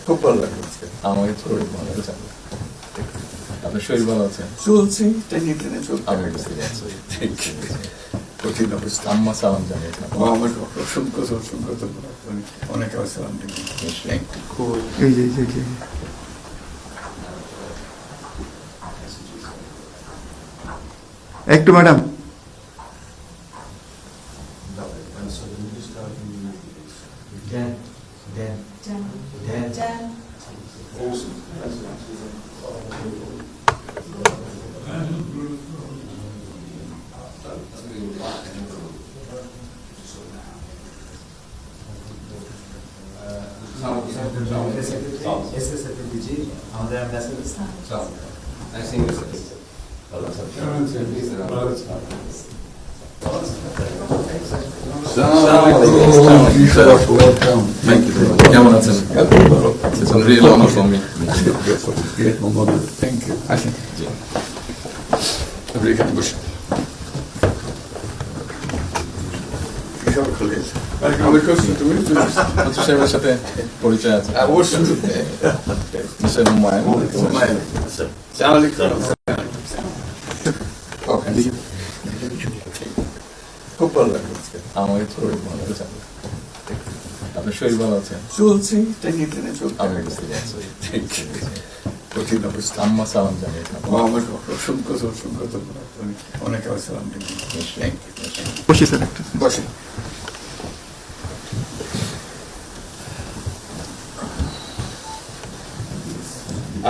খুব ভালো লাগলো আজকে। আমাকে শরীর ভালো আছে। আপনার শরীর ভালো আছে? চলছি টেনে টেনে চলতে আমি হবে। বুঝতে পারছি। ঠিক কঠিন অবস্থা। আম্মা সালাম জানিয়েছেন। আমার অসংখ্য অসংখ্য ধন্যবাদ। অনেক আসসালাম থ্যাংক ইউ। এই যে এই যে একটু ম্যাডাম আমাদের অ্যাম্বাসেডর কেমন আছেন? It's a real honor for me. Thank you. আসেন আপনি এখানে বসুন। আমাদের কোশ্চেন তুমি মন্ত্রী সাহেবের সাথে পরিচয় আছে। অবশ্যই মিস্টার হুমায়ুন। খুব ভালো লাগলো আজকে। আমাকে শরীর ভালো আছে। আপনার শরীর ভালো আছে? চলছি টেনে টেনে চলতে আমি হবে। বুঝতে পারছি। ঠিক কঠিন অবস্থা। আম্মা সালাম জানিয়েছেন। আমার অসংখ্য অসংখ্য ধন্যবাদ। অনেক আসসালাম থ্যাংক ইউ। বসি স্যার একটা বসেন।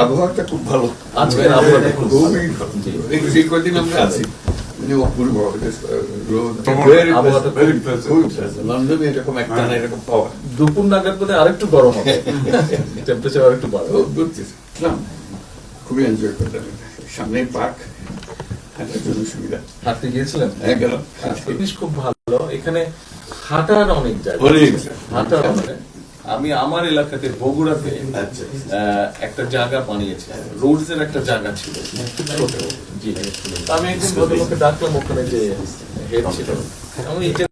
আবহাওয়াটা খুব ভালো। আজকের আবহাওয়াটা খুব ভালো। খুবই ভালো। এই কদিন আমরা আছি মানে অপূর্ব রোদ। আবহাওয়াটা লন্ডনে এরকম একটা না এরকম পাওয়া দুপুর নাগাদ বোধ আরেকটু গরম হবে, টেম্পারেচার আরেকটু বাড়বে। খুবই এনজয় করলাম। সামনে পার্ক, হাঁটার জন্য সুবিধা। হাঁটতে গিয়েছিলেন? হ্যাঁ গেলাম। জিনিস খুব ভালো এখানে, হাঁটার অনেক জায়গা। হাঁটার অনেক। আমি আমার এলাকাতে বগুড়াতে একটা জায়গা বানিয়েছি, রোডস এর একটা জায়গা ছিল ছোট। জি, আমি একদিন ভদ্রলোককে ডাকলাম, ওখানে যে হেড ছিল, আমি এটা